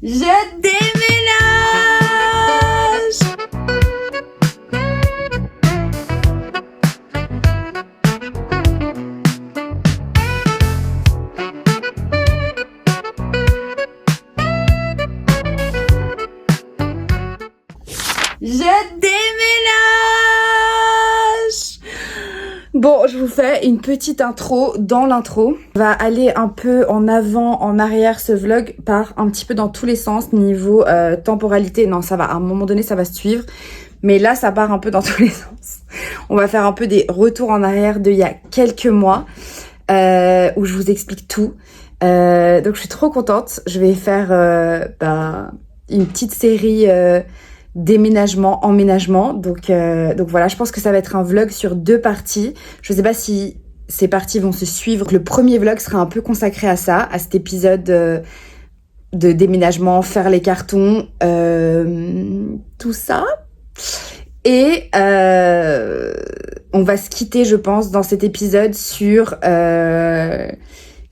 Je déménage! Je déménage! Bon, je vous fais une petite intro dans l'intro. On va aller un peu en avant, en arrière. Ce vlog part un petit peu dans tous les sens niveau temporalité. Non, ça va. À un moment donné, ça va se suivre. Mais là, ça part un peu dans tous les sens. On va faire un peu des retours en arrière d'il y a quelques mois où je vous explique tout. Donc, je suis trop contente. Je vais faire une petite série déménagement, emménagement. Donc voilà, je pense que ça va être un vlog sur 2 parties. Je sais pas si ces parties vont se suivre. Le premier vlog sera un peu consacré à ça, à cet épisode de déménagement, faire les cartons, tout ça. Et on va se quitter, je pense, dans cet épisode sur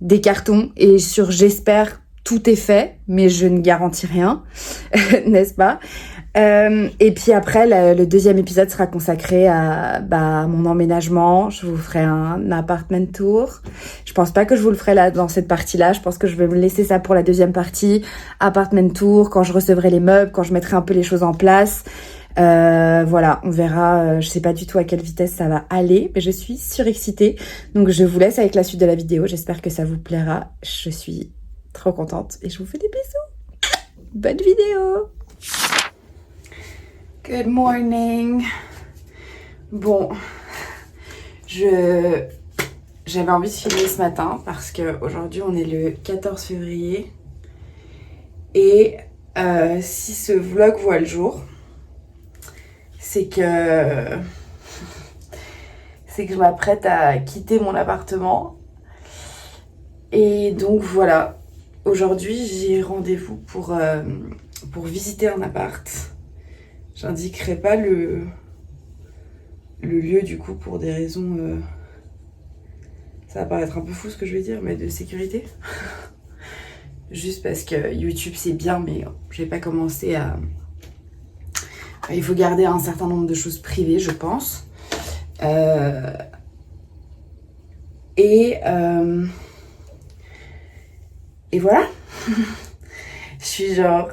des cartons et sur, j'espère, tout est fait, mais je ne garantis rien, n'est-ce pas? Et puis après, le deuxième épisode sera consacré à mon emménagement. Je vous ferai un apartment tour. Je pense pas que je vous le ferai là dans cette partie-là. Je pense que je vais me laisser ça pour la deuxième partie. Apartment tour, quand je recevrai les meubles, quand je mettrai un peu les choses en place. Voilà, on verra. Je sais pas du tout à quelle vitesse ça va aller, mais je suis surexcitée. Donc je vous laisse avec la suite de la vidéo. J'espère que ça vous plaira. Je suis trop contente et je vous fais des bisous. Bonne vidéo! Good morning. Bon, j'avais envie de filmer ce matin parce qu'aujourd'hui on est le 14 février et si ce vlog voit le jour, c'est que je m'apprête à quitter mon appartement et donc voilà, aujourd'hui j'ai rendez-vous pour visiter un appart. J'indiquerai pas le lieu du coup pour des raisons, ça va paraître un peu fou ce que je vais dire, mais de sécurité. Juste parce que YouTube c'est bien, mais je vais pas commencer à... Il faut garder un certain nombre de choses privées, je pense. Et voilà. Je suis genre...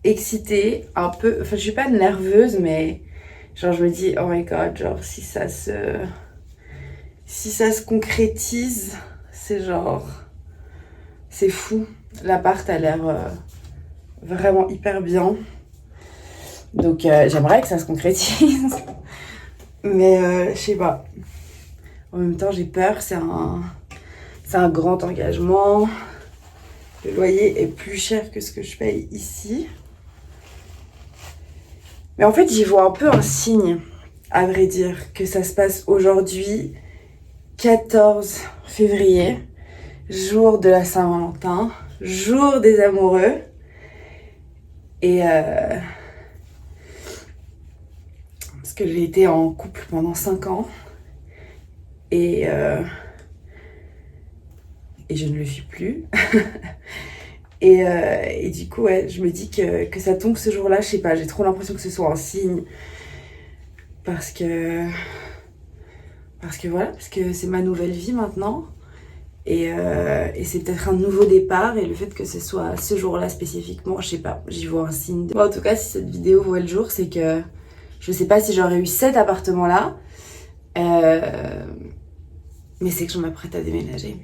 excitée, un peu, enfin je suis pas nerveuse, mais genre je me dis oh my god, genre si ça se concrétise, c'est genre, c'est fou. L'appart a l'air vraiment hyper bien, donc j'aimerais que ça se concrétise, mais je sais pas, en même temps j'ai peur, c'est un grand engagement, le loyer est plus cher que ce que je paye ici. Mais en fait, j'y vois un peu un signe, à vrai dire, que ça se passe aujourd'hui, 14 février, jour de la Saint-Valentin, jour des amoureux. Et parce que j'ai été en couple pendant 5 ans. Et je ne le suis plus. Et du coup, ouais, je me dis que ça tombe ce jour-là, je sais pas, j'ai trop l'impression que ce soit un signe. Parce que voilà, parce que c'est ma nouvelle vie maintenant. Et c'est peut-être un nouveau départ. Et le fait que ce soit ce jour-là spécifiquement, je sais pas, j'y vois un signe. Bon, en tout cas, si cette vidéo voit le jour, c'est que je sais pas si j'aurais eu cet appartement-là. Mais c'est que je m'apprête à déménager.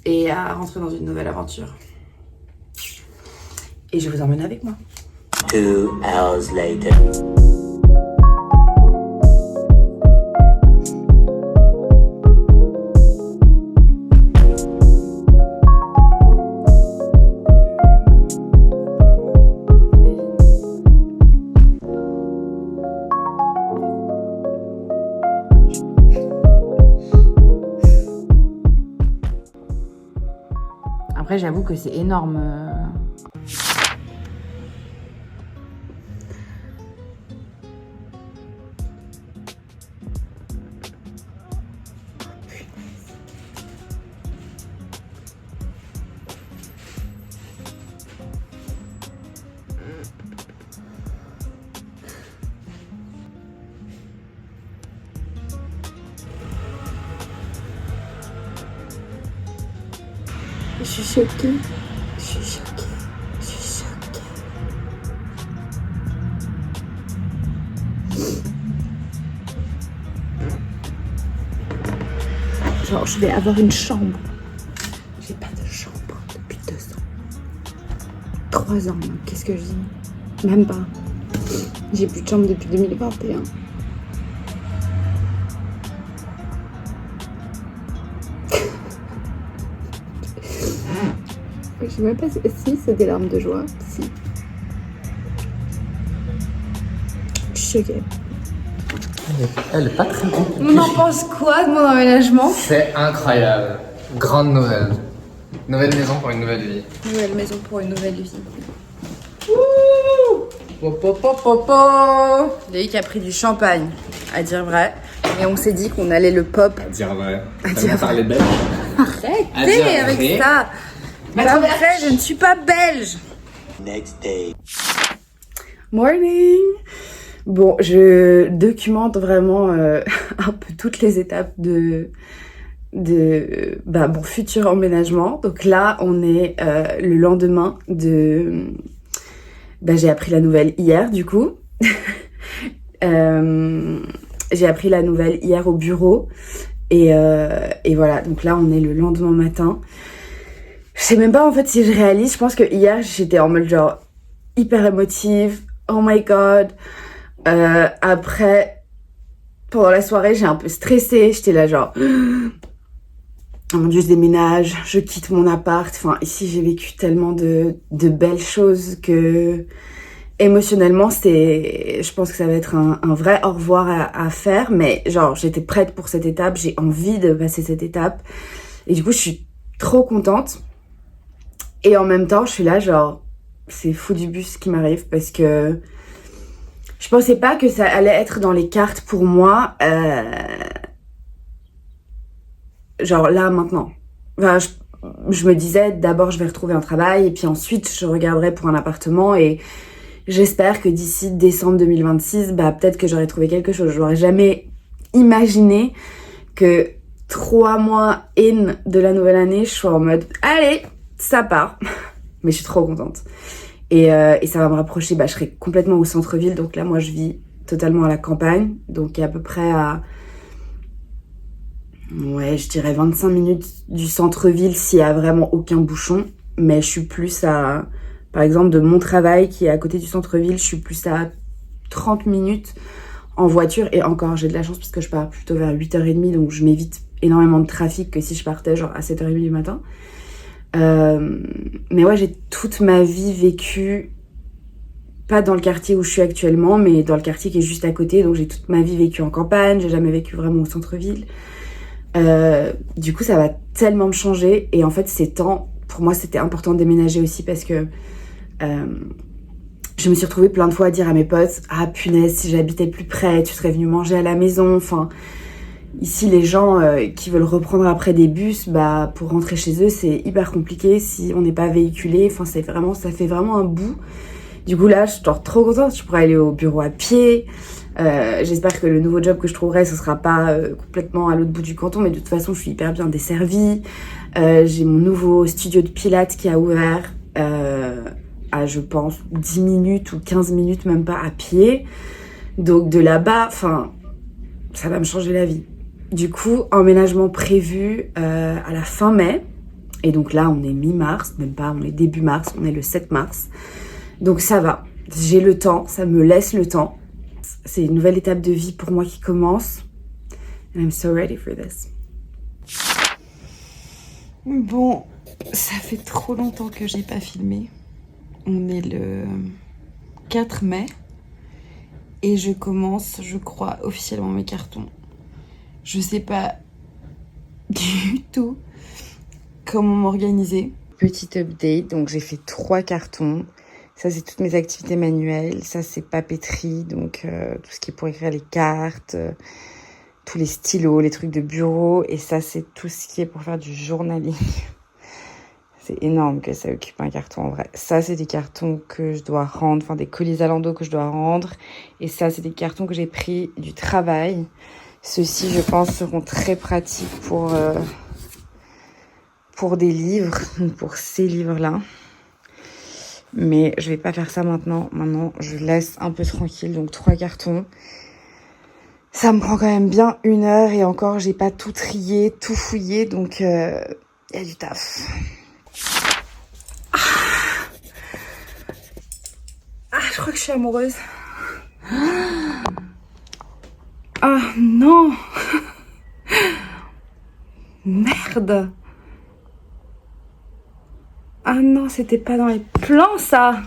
Et à rentrer dans une nouvelle aventure. Et je vous emmène avec moi. 2 hours later. Après, j'avoue que c'est énorme. Je suis choquée. Je suis choquée. Je suis choquée. Genre, je vais avoir une chambre. J'ai pas de chambre depuis 2 ans. 3 ans, qu'est-ce que je dis? Même pas. J'ai plus de chambre depuis 2021. Je sais même pas si c'est des larmes de joie. Si. Je suis choquée. Elle est pas très compliquée. On en pense quoi de mon emménagement? C'est incroyable. Grande nouvelle. Nouvelle maison pour une nouvelle vie. Nouvelle maison pour une nouvelle vie. Loïc a pris du champagne, à dire vrai. Et on s'est dit qu'on allait le pop. À dire vrai. À dire vrai. Parler belge. Arrêtez avec vrai. ça. Pas vrai, je ne suis pas belge. Next day. Morning. Bon, je documente vraiment un peu toutes les étapes de mon futur emménagement. Donc là, on est le lendemain de... j'ai appris la nouvelle hier, du coup. J'ai appris la nouvelle hier au bureau. Et voilà, donc là, on est le lendemain matin. Je sais même pas, en fait, si je réalise. Je pense que hier, j'étais en mode genre hyper émotive. Oh my God. Après, pendant la soirée, j'ai un peu stressé. J'étais là genre... Oh mon Dieu, je déménage, je quitte mon appart. Enfin, ici, j'ai vécu tellement de belles choses que émotionnellement, je pense que ça va être un vrai au revoir à faire. Mais genre, j'étais prête pour cette étape. J'ai envie de passer cette étape. Et du coup, je suis trop contente. Et en même temps, je suis là genre, c'est fou du bus ce qui m'arrive parce que je pensais pas que ça allait être dans les cartes pour moi. Genre là, maintenant. Enfin, je me disais, d'abord, je vais retrouver un travail et puis ensuite, je regarderai pour un appartement et j'espère que d'ici décembre 2026, peut-être que j'aurai trouvé quelque chose. Je n'aurais jamais imaginé que 3 mois in de la nouvelle année, je sois en mode, allez, ça part. Mais je suis trop contente. Et ça va me rapprocher, je serai complètement au centre-ville. Donc là, moi, je vis totalement à la campagne. Donc à peu près à... Ouais, je dirais 25 minutes du centre-ville s'il y a vraiment aucun bouchon. Mais je suis plus à... Par exemple, de mon travail qui est à côté du centre-ville, je suis plus à 30 minutes en voiture. Et encore, j'ai de la chance parce que je pars plutôt vers 8h30. Donc je m'évite énormément de trafic que si je partais genre à 7h30 du matin. Mais ouais, j'ai toute ma vie vécu... Pas dans le quartier où je suis actuellement, mais dans le quartier qui est juste à côté. Donc j'ai toute ma vie vécu en campagne. J'ai jamais vécu vraiment au centre-ville. Du coup, ça va tellement me changer. Et en fait, pour moi, c'était important de déménager aussi parce que je me suis retrouvée plein de fois à dire à mes potes, ah punaise, si j'habitais plus près, tu serais venu manger à la maison. Enfin, ici, les gens qui veulent reprendre après des bus, pour rentrer chez eux, c'est hyper compliqué si on n'est pas véhiculé. Enfin, ça fait vraiment un bout. Du coup, là, je suis trop contente. Je pourrais aller au bureau à pied. J'espère que le nouveau job que je trouverai, ce sera pas complètement à l'autre bout du canton, mais de toute façon, je suis hyper bien desservie. J'ai mon nouveau studio de pilates qui a ouvert à, je pense, 10 minutes ou 15 minutes, même pas à pied. Donc de là-bas, ça va me changer la vie. Du coup, emménagement prévu à la fin mai. Et donc là, on est mi-mars, même pas, on est début mars, on est le 7 mars. Donc ça va, j'ai le temps, ça me laisse le temps. C'est une nouvelle étape de vie pour moi qui commence. And I'm so ready for this. Bon, ça fait trop longtemps que j'ai pas filmé. On est le 4 mai. Et je commence, je crois, officiellement mes cartons. Je sais pas du tout comment m'organiser. Petit update, donc j'ai fait 3 cartons. Ça, c'est toutes mes activités manuelles. Ça, c'est papeterie, donc tout ce qui est pour écrire les cartes, tous les stylos, les trucs de bureau. Et ça, c'est tout ce qui est pour faire du journaling. C'est énorme que ça occupe un carton, en vrai. Ça, c'est des cartons que je dois rendre, des colis Zalando que je dois rendre. Et ça, c'est des cartons que j'ai pris du travail. Ceux-ci, je pense, seront très pratiques pour pour des livres, pour ces livres-là. Mais je vais pas faire ça maintenant. Maintenant, je laisse un peu tranquille. Donc 3 cartons. Ça me prend quand même bien 1 heure et encore, j'ai pas tout trié, tout fouillé. Donc, y a du taf. Je crois que je suis amoureuse. Ah non. Merde. Ah non, c'était pas dans les plans, ça.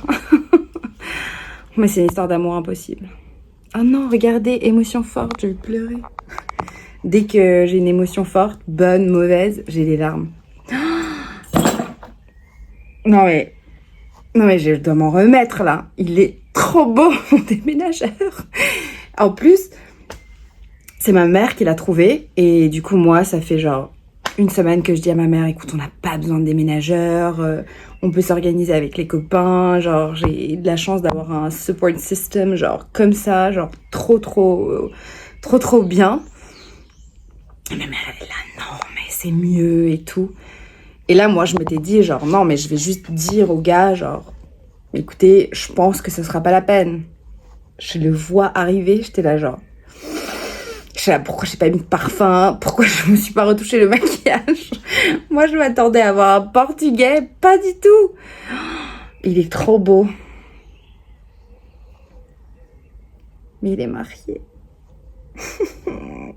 Mais c'est une histoire d'amour impossible. Ah non, regardez, émotion forte, je vais pleurer. Dès que j'ai une émotion forte, bonne, mauvaise, j'ai des larmes. Non mais je dois m'en remettre là. Il est trop beau, mon déménageur. En plus, c'est ma mère qui l'a trouvé. Et du coup, moi, ça fait genre 1 semaine que je dis à ma mère, écoute, on n'a pas besoin de déménageur. On peut s'organiser avec les copains. Genre, j'ai de la chance d'avoir un support system, genre comme ça. Genre trop bien. Et ma mère, elle est là, non, mais c'est mieux et tout. Et là, moi, je m'étais dit, genre, non, mais je vais juste dire au gars, genre, écoutez, je pense que ce sera pas la peine. Je le vois arriver, j'étais là, genre, pourquoi j'ai pas mis de parfum? Pourquoi je me suis pas retouché le maquillage? Moi, je m'attendais à avoir un portugais, pas du tout. Il est trop beau. Mais il est marié. Mais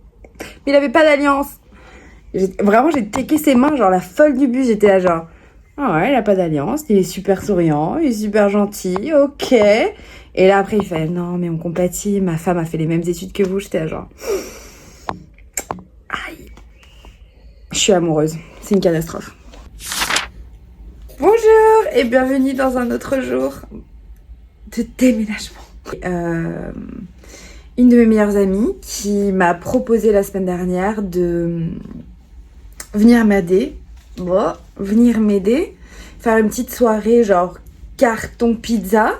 il avait pas d'alliance. Vraiment, j'ai checké ses mains, genre la folle du bus. J'étais là, genre, ah ouais, il a pas d'alliance, il est super souriant, il est super gentil, ok. Et là, après, il fait, non, mais on compatit, ma femme a fait les mêmes études que vous. J'étais là, genre, aïe. Je suis amoureuse, c'est une catastrophe. Bonjour et bienvenue dans un autre jour de déménagement. Une de mes meilleures amies qui m'a proposé la semaine dernière de venir m'aider, faire une petite soirée genre carton pizza.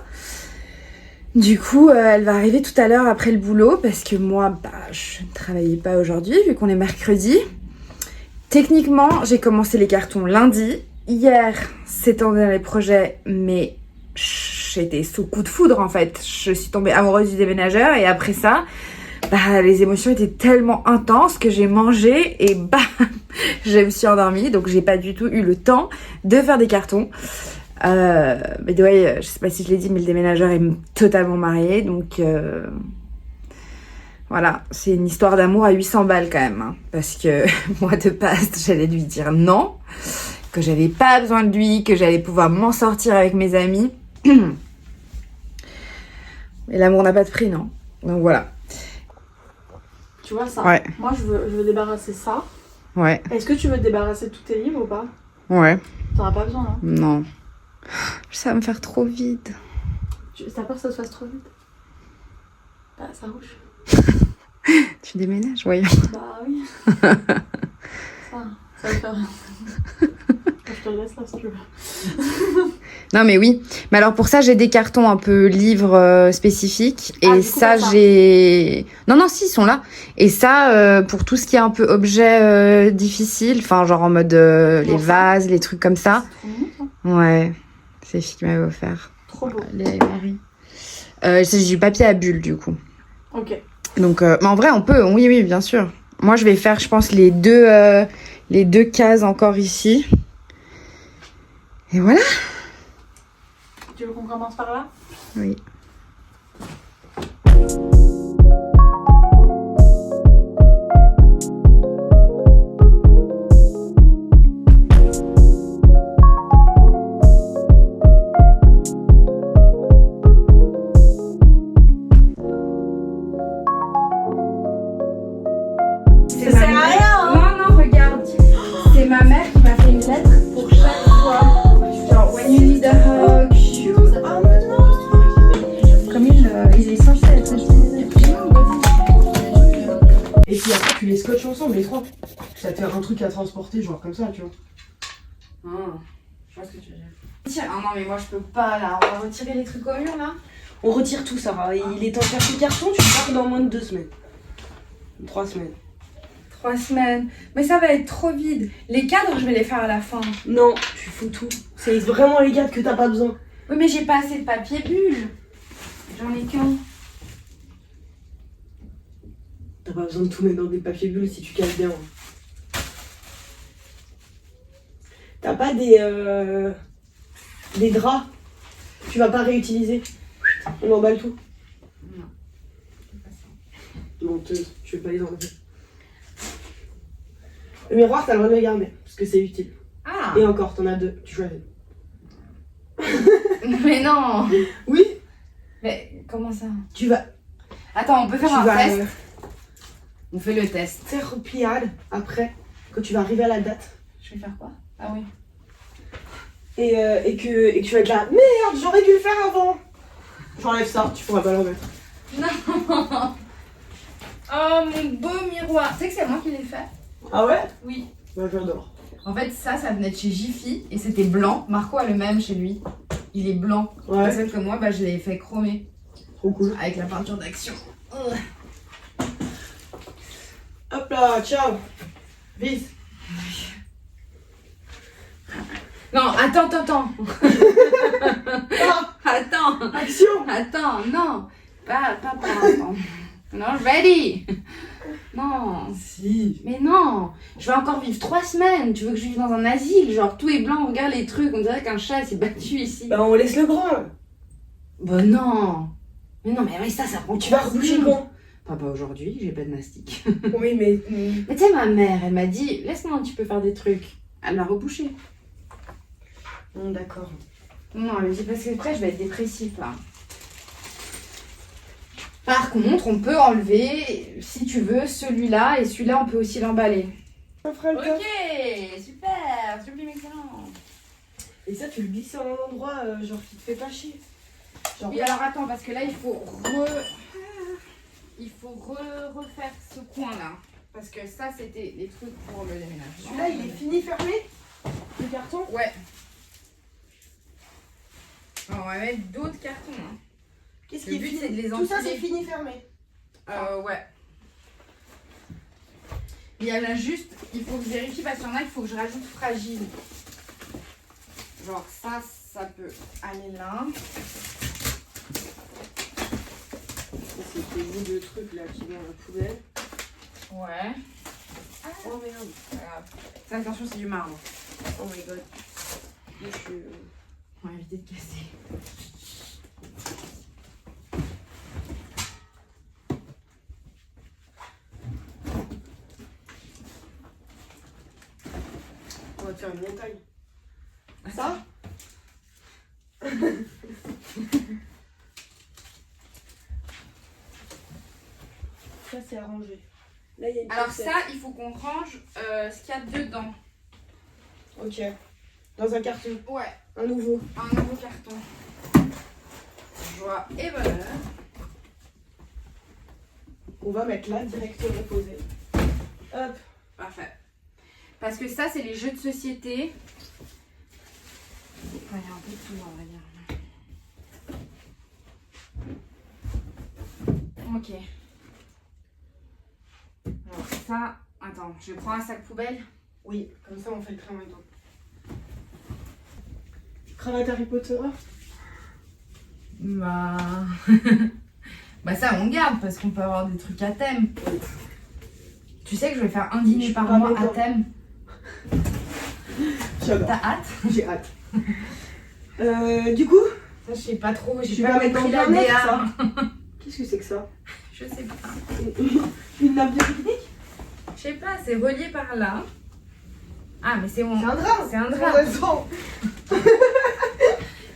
Du coup, elle va arriver tout à l'heure après le boulot parce que moi, je ne travaillais pas aujourd'hui vu qu'on est mercredi. Techniquement, j'ai commencé les cartons lundi. Hier, c'était dans les projets, mais j'étais sous coup de foudre en fait. Je suis tombée amoureuse du déménageur et après ça, les émotions étaient tellement intenses que j'ai mangé et je me suis endormie. Donc j'ai pas du tout eu le temps de faire des cartons. Mais ouais, je sais pas si je l'ai dit, mais le déménageur est totalement marié. Donc voilà, c'est une histoire d'amour à 800 balles quand même. Hein, parce que moi de base, j'allais lui dire non, que j'avais pas besoin de lui, que j'allais pouvoir m'en sortir avec mes amis. Mais l'amour n'a pas de prix, non? Donc voilà. Tu vois ça? Ouais. Moi, je veux débarrasser ça. Ouais. Est-ce que tu veux te débarrasser de tous tes livres ou pas? Ouais. T'en as pas besoin, hein? Non. Ça va me faire trop vide. T'as peur que ça se fasse trop vite? Bah, ça rouge. Tu déménages, voyons. Bah oui. ça va faire... Je te laisse là si tu veux. Non mais oui, mais alors pour ça j'ai des cartons un peu livres spécifiques et ça j'ai... Non si, ils sont là. Et ça pour tout ce qui est un peu objet difficile, enfin genre en mode les vases, les trucs comme ça. C'est trop mignon, ça. Ouais, c'est les filles qui m'avaient offert. Trop beau. Les Marie. C'est du papier à bulles du coup. Ok. Donc mais en vrai on peut, oui bien sûr. Moi je vais faire je pense les deux cases encore ici. Et voilà. Tu veux qu'on commence par là? Oui. Ça sert à rien. Non, regarde. C'est ma mère qui m'a fait une lettre pour chaque fois. Genre, when you need a hug. Ah mais non. Comme il est censé être Et puis après tu les scotches ensemble les trois. Ça te fait un truc à transporter genre comme ça tu vois. Je vois ce que tu veux dire. Tiens, ah non mais moi je peux pas là, on va retirer les trucs au mur là. On retire tout Sarah. Il est temps de faire tes cartons, tu pars dans moins de 2 semaines. 3 semaines. 3 semaines. Mais ça va être trop vide. Les cadres, je vais les faire à la fin. Non, tu fous tout. C'est vraiment les cadres que t'as pas besoin. Oui, mais j'ai pas assez de papier bulle. J'en ai qu'un. T'as pas besoin de tout mettre dans des papiers bulles si tu casses bien. T'as pas des draps. Tu vas pas réutiliser. On emballe tout. Non. Menteuse, tu veux pas les enlever. Le miroir, t'as le droit de le garder, parce que c'est utile. Ah. Et encore, t'en as 2, tu choisis. Mais non. Oui. Mais comment ça? Tu vas Attends, on peut faire un test. On fait le test. faire pliade après, quand tu vas arriver à la date. Je vais faire quoi? Ah oui. Et que tu vas être là, merde, j'aurais dû le faire avant. J'enlève ça, tu pourras pas le remettre. Non. Oh mon beau miroir. Tu sais que c'est moi qui l'ai fait? Ah ouais? Oui. Bah j'adore. En fait, ça venait de chez Jiffy et c'était blanc. Marco a le même chez lui. Il est blanc. Ouais. Et celle que moi, bah, je l'ai fait chromer Trop cool. avec la peinture d'action. Hop là, ciao. Bis. Non, attends. Ah, Attends. action. Attends, non. Pas pour l'instant. Non, ready. Non. Si. Mais non. Je vais encore vivre 3 semaines. Tu veux que je vive dans un asile? Genre tout est blanc, regarde les trucs. On dirait qu'un chat s'est battu ici. Bah on laisse le grand. Bah non. Mais non, mais oui, ça prend. Tu vas reboucher quand? Pas aujourd'hui, j'ai pas de mastic. Oui, mais... Mais tu sais, ma mère, elle m'a dit, laisse-moi un petit peu faire des trucs. Elle m'a rebouché. D'accord. Non, elle me dit parce que après, je vais être dépressif là. Par contre, on peut enlever, si tu veux, celui-là et celui-là, on peut aussi l'emballer. On fera le taf. Ok, super, sublime, excellent. Et ça, tu le glisses à un endroit, genre, qui te fait pas chier. Genre, Oui, alors attends, parce que là, il faut refaire ce coin-là. Parce que ça, c'était les trucs pour le déménagement. celui-là, il est fini, fermé? Le carton? Ouais. Alors, on va mettre d'autres cartons. Hein. Qu'est-ce Le qui est but, fini? c'est de les Tout ça, empiler. c'est fini, fermé. Ouais. Il y en a juste, il faut que je vérifie parce qu'il y en a, il faut que je rajoute fragile. Genre ça peut aller là. C'est des bouts de trucs là qui vont dans la poubelle. Ouais. Oh merde. Voilà. Fais attention, c'est du marbre. Oh my god. Là, je suis... On va éviter de casser. On va te faire une montagne. Ça? Ça, c'est arrangé. Là, il y a une Alors cassette. ça, il faut qu'on range ce qu'il y a dedans. Ok. Dans un carton. Ouais, Un nouveau. un nouveau carton. Joie et bonheur. On va mettre là, directement posé. Hop. Parfait. Parce que ça, c'est les jeux de société. Enfin, il y a un peu de tout, on va dire. Ok. Alors ça, attends, je prends un sac poubelle. Oui, comme ça, on fait le trait en même temps. Cravate Harry Potter. Bah... bah ça, on garde parce qu'on peut avoir des trucs à thème. Tu sais que je vais faire un dîner Je par suis pas mois à d'accord. thème. J'adore. T'as hâte? J'ai hâte. Du coup, Ça, je sais pas trop. tu J'ai vas pas mettre en compris la bien-être, DA. ça. Qu'est-ce que c'est que ça? Je sais pas. Une nappe de pique-nique? Je sais pas, c'est relié par là. Ah, mais c'est bon. C'est un drap. C'est un Pour drap. l'instant.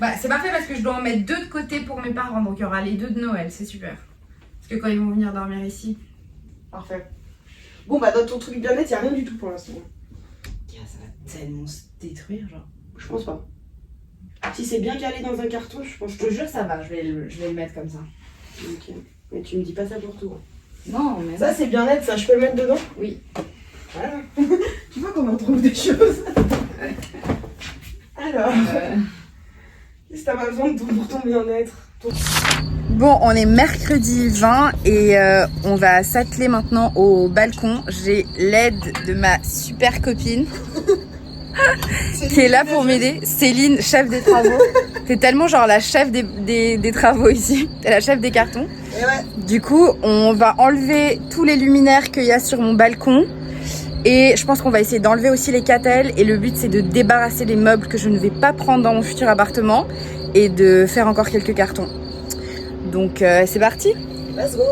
Bah, c'est parfait parce que je dois en mettre 2 de côté pour mes parents. Donc, il y aura les 2 de Noël. C'est super. Parce que quand ils vont venir dormir ici. Parfait. Bon, bah, dans ton truc bien-être, y a rien du tout pour l'instant. Ça va tellement se détruire, genre. Je pense pas. Si c'est bien calé dans un carton, je pense Je que te jure, ça va. Je vais le mettre comme ça. Ok. Mais tu me dis pas ça pour tout. Non, mais Ça, c'est bien-être, ça, je peux le mettre dedans? Oui. Voilà. Tu vois comment on trouve des choses. Alors, qu'est-ce que t'as pas besoin de pour ton bien-être? Bon, on est mercredi 20 et on va s'atteler maintenant au balcon. J'ai l'aide de ma super copine qui est là pour m'aider. Céline, chef des travaux. T'es tellement genre la chef des travaux ici. T'es la chef des cartons. Et ouais. Du coup, on va enlever tous les luminaires qu'il y a sur mon balcon. Et je pense qu'on va essayer d'enlever aussi les catelles. Et le but, c'est de débarrasser les meubles que je ne vais pas prendre dans mon futur appartement. Et de faire encore quelques cartons. Donc, c'est parti. Let's go.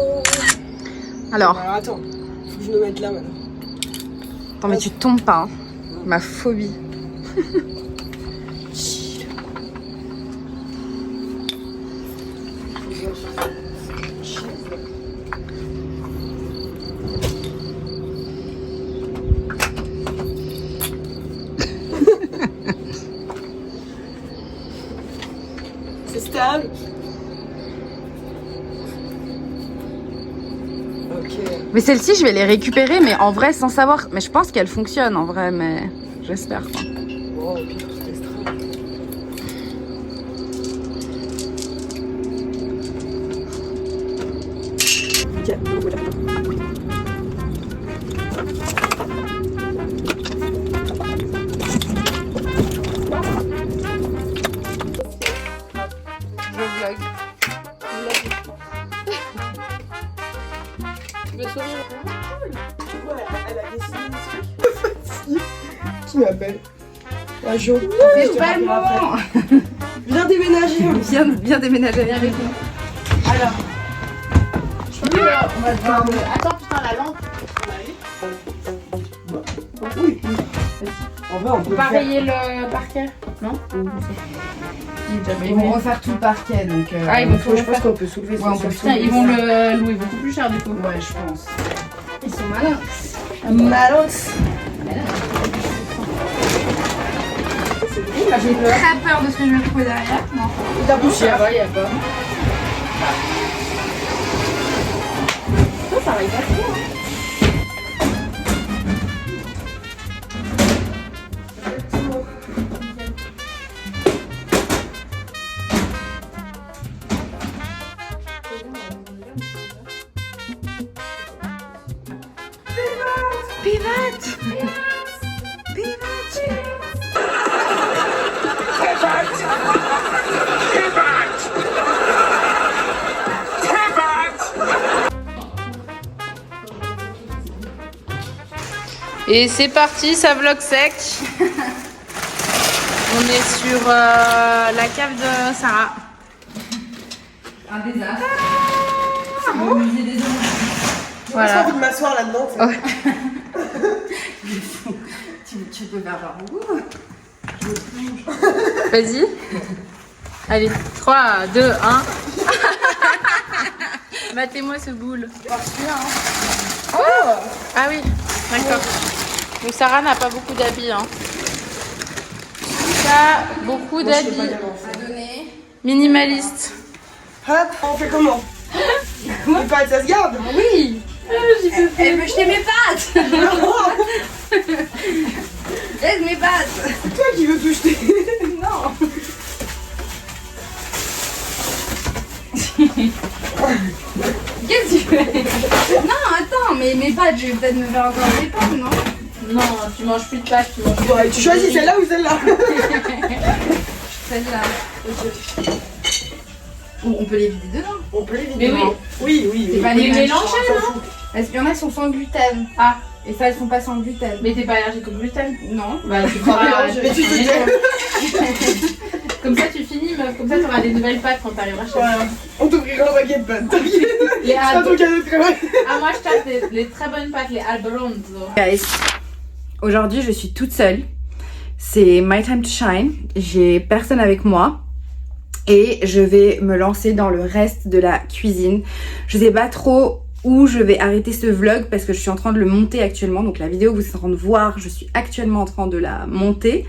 Alors, Attends, faut que je me mette là maintenant. attends, mais tu tombes pas. Hein. Ma phobie. C'est stable. Ok. Mais celles-ci, je vais les récupérer, mais en vrai, sans savoir. Mais je pense qu'elles fonctionnent en vrai, mais j'espère. Quoi. Wow, au pire, tu testeras. Ok, voilà. Je vlog. Tu veux sourire? Ouais, elle a dessiné des trucs. Qui m'appelle? La Jo. C'est pas le moment. Viens déménager. Bien déménager avec nous. Alors. On va devoir... Attends, putain, la lampe. Oui. En vrai, on peut Pas faire. rayer le parquet? Non? Ils vont refaire tout le parquet, donc. Ah, ils vont Je pense qu'on peut soulever Ouais, ça. on peut Putain, ils vont le louer beaucoup plus cher du coup. Ouais, je pense. Ils sont malins. Malos. J'ai très peur de ce que je vais trouver derrière. Non. T'as bouché. Ah ouais, y'a pas. Ça va y passer. Et c'est parti, ça vlog sec. On est sur la cave de Sarah. Un désastre. Le musée des hommes. J'ai Voilà. envie de m'asseoir là-dedans. ça. Tu peux faire genre. Vas-y. Allez, 3, 2, 1. Battez-moi ce boule. Ah oui, d'accord. Donc Sarah n'a pas beaucoup d'habits. Hein. T'as beaucoup Moi, je sais pas d'habits. comment on fait. Minimaliste. Hop, on fait comment? Les pattes, ça se garde? Oui. Elle veut jeter mes pattes. Laisse mes pattes. C'est toi qui veux tout jeter. Non. Qu'est-ce que tu fais? Non, attends, mais mes pattes, je vais peut-être me faire encore des pommes, non? Non, tu manges plus de pâtes, tu manges plus Ouais, tu choisis celle-là ou celle-là? Celle-là. Ou on peut les vider dedans. On peut les vider. Mais oui. Oui, oui, C'est oui. pas les mêmes mélanger, choses. non? Parce qu'il y en a qui sont sans gluten. Ah, Et ça, elles sont pas sans gluten. mais t'es pas allergique au gluten? Non. Bah, tu feras mélange, mais tu te dis. Comme ça, tu finis, meuf. Comme ça, t'auras des nouvelles pâtes quand t'arriveras chez toi. Voilà. On t'ouvrira un paquet de pâtes. Les C'est un truc à notre travail. Ah, moi, je tape les très bonnes pâtes, les Albaronzo. Guys, aujourd'hui, je suis toute seule. C'est my time to shine. J'ai personne avec moi. Et je vais me lancer dans le reste de la cuisine. Je sais pas trop où je vais arrêter ce vlog parce que je suis en train de le monter actuellement. Donc la vidéo que vous êtes en train de voir, je suis actuellement en train de la monter.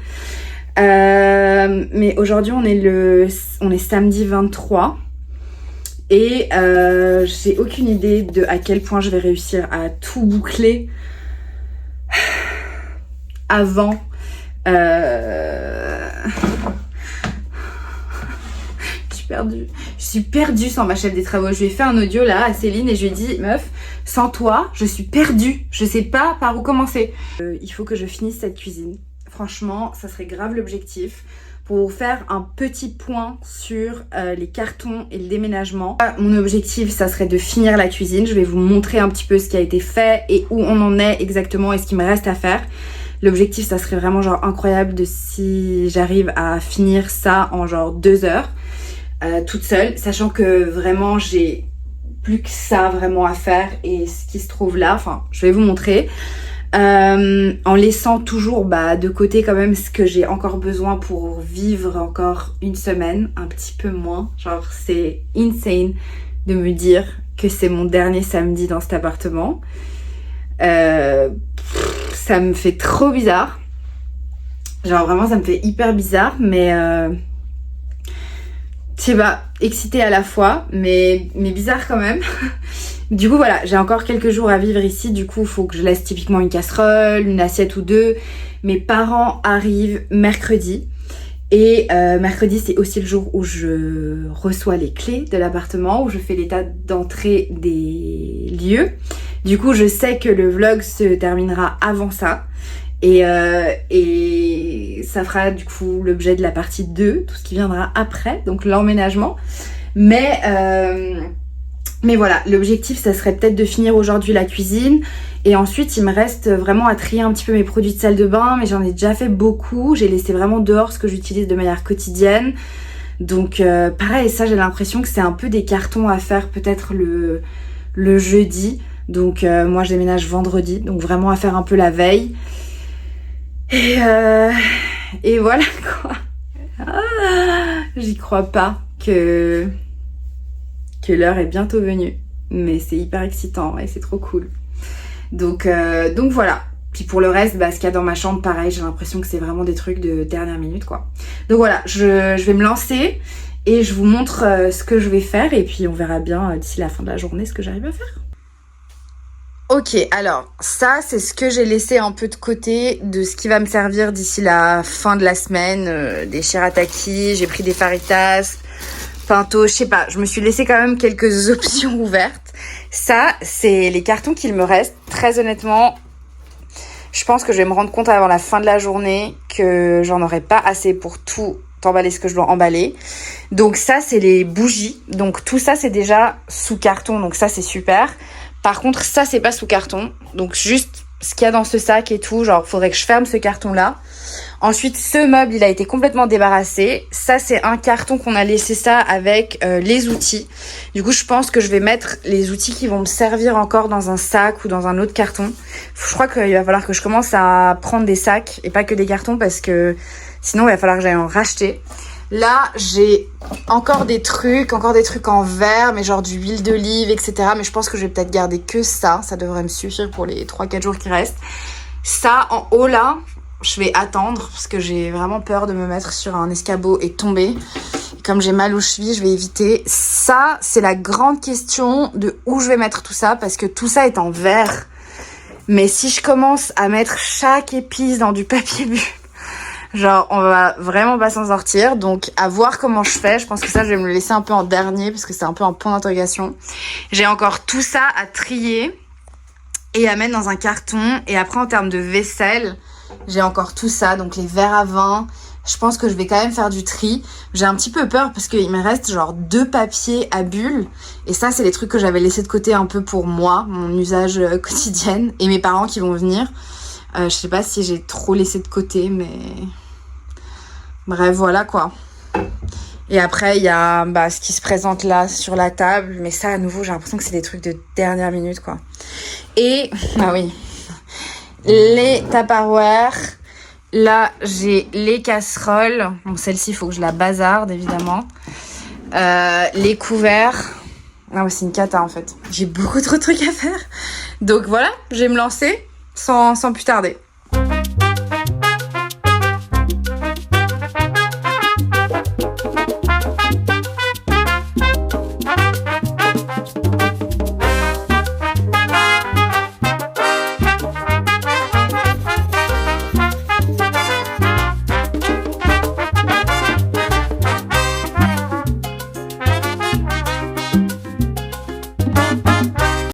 Mais aujourd'hui on est samedi 23. Et j'ai aucune idée de à quel point je vais réussir à tout boucler avant suis perdue. Je suis perdue sans ma chef des travaux. Je lui ai fait un audio là à Céline et je lui ai dit, meuf, sans toi, je suis perdue. Je sais pas par où commencer. Il faut que je finisse cette cuisine. Franchement, ça serait grave l'objectif. Pour vous faire un petit point sur les cartons et le déménagement. Mon objectif, ça serait de finir la cuisine. Je vais vous montrer un petit peu ce qui a été fait et où on en est exactement et ce qu'il me reste à faire. L'objectif, ça serait vraiment genre incroyable de si j'arrive à finir ça en genre 2 heures toute seule, sachant que vraiment j'ai plus que ça vraiment à faire et ce qui se trouve là, enfin je vais vous montrer. En laissant toujours de côté quand même ce que j'ai encore besoin pour vivre encore une semaine, un petit peu moins. Genre c'est insane de me dire que c'est mon dernier samedi dans cet appartement. Ça me fait trop bizarre. Genre vraiment ça me fait hyper bizarre, mais je sais pas, excitée à la fois, mais bizarre quand même. Du coup voilà, j'ai encore quelques jours à vivre ici, du coup il faut que je laisse typiquement une casserole, une assiette ou deux. Mes parents arrivent mercredi et mercredi c'est aussi le jour où je reçois les clés de l'appartement, où je fais l'état d'entrée des lieux. Du coup je sais que le vlog se terminera avant ça et ça fera du coup l'objet de la partie 2, tout ce qui viendra après, donc l'emménagement. Mais voilà, l'objectif ça serait peut-être de finir aujourd'hui la cuisine et ensuite il me reste vraiment à trier un petit peu mes produits de salle de bain, mais j'en ai déjà fait beaucoup, j'ai laissé vraiment dehors ce que j'utilise de manière quotidienne. Donc pareil, ça j'ai l'impression que c'est un peu des cartons à faire peut-être le jeudi. Donc moi je déménage vendredi, donc vraiment à faire un peu la veille. Et voilà quoi. J'y crois pas que l'heure est bientôt venue. Mais c'est hyper excitant et c'est trop cool. Donc voilà. Puis pour le reste, ce qu'il y a dans ma chambre, pareil, j'ai l'impression que c'est vraiment des trucs de dernière minute quoi. Donc voilà, je vais me lancer et je vous montre ce que je vais faire. Et puis on verra bien d'ici la fin de la journée ce que j'arrive à faire. Ok, alors ça c'est ce que j'ai laissé un peu de côté de ce qui va me servir d'ici la fin de la semaine, des shirataki, j'ai pris des faritas, pinto, je sais pas, je me suis laissé quand même quelques options ouvertes. Ça c'est les cartons qu'il me reste, très honnêtement, je pense que je vais me rendre compte avant la fin de la journée que j'en aurai pas assez pour tout emballer ce que je dois emballer. Donc ça c'est les bougies, donc tout ça c'est déjà sous carton, donc ça c'est super. Par contre, ça, c'est pas sous carton. Donc, juste ce qu'il y a dans ce sac et tout. Genre, faudrait que je ferme ce carton-là. Ensuite, ce meuble, il a été complètement débarrassé. Ça, c'est un carton qu'on a laissé ça avec les outils. Du coup, je pense que je vais mettre les outils qui vont me servir encore dans un sac ou dans un autre carton. Je crois qu'il va falloir que je commence à prendre des sacs et pas que des cartons parce que sinon, il va falloir que j'aille en racheter. Là, j'ai encore des trucs en verre, mais genre d'huile d'olive, etc. Mais je pense que je vais peut-être garder que ça. Ça devrait me suffire pour les 3-4 jours qui restent. Ça, en haut, là, je vais attendre parce que j'ai vraiment peur de me mettre sur un escabeau et tomber. Comme j'ai mal aux chevilles, je vais éviter. Ça, c'est la grande question de où je vais mettre tout ça parce que tout ça est en verre. Mais si je commence à mettre chaque épice dans du papier bulle, genre, on va vraiment pas s'en sortir. Donc, à voir comment je fais. Je pense que ça, je vais me le laisser un peu en dernier parce que c'est un peu un point d'interrogation. J'ai encore tout ça à trier et à mettre dans un carton. Et après, en termes de vaisselle, j'ai encore tout ça. Donc, les verres à vin. Je pense que je vais quand même faire du tri. J'ai un petit peu peur parce qu'il me reste genre 2 papiers à bulles. Et ça, c'est les trucs que j'avais laissés de côté un peu pour moi, mon usage quotidien. Et mes parents qui vont venir. Je sais pas si j'ai trop laissé de côté, mais... Bref, voilà quoi. Et après, il y a ce qui se présente là sur la table. Mais ça, à nouveau, j'ai l'impression que c'est des trucs de dernière minute, quoi. Et, oui, les Tupperware. Là, j'ai les casseroles. Bon, celle-ci, il faut que je la bazarde, évidemment. Les couverts. Ah ouais, c'est une cata, en fait. J'ai beaucoup trop de trucs à faire. Donc voilà, je vais me lancer sans plus tarder.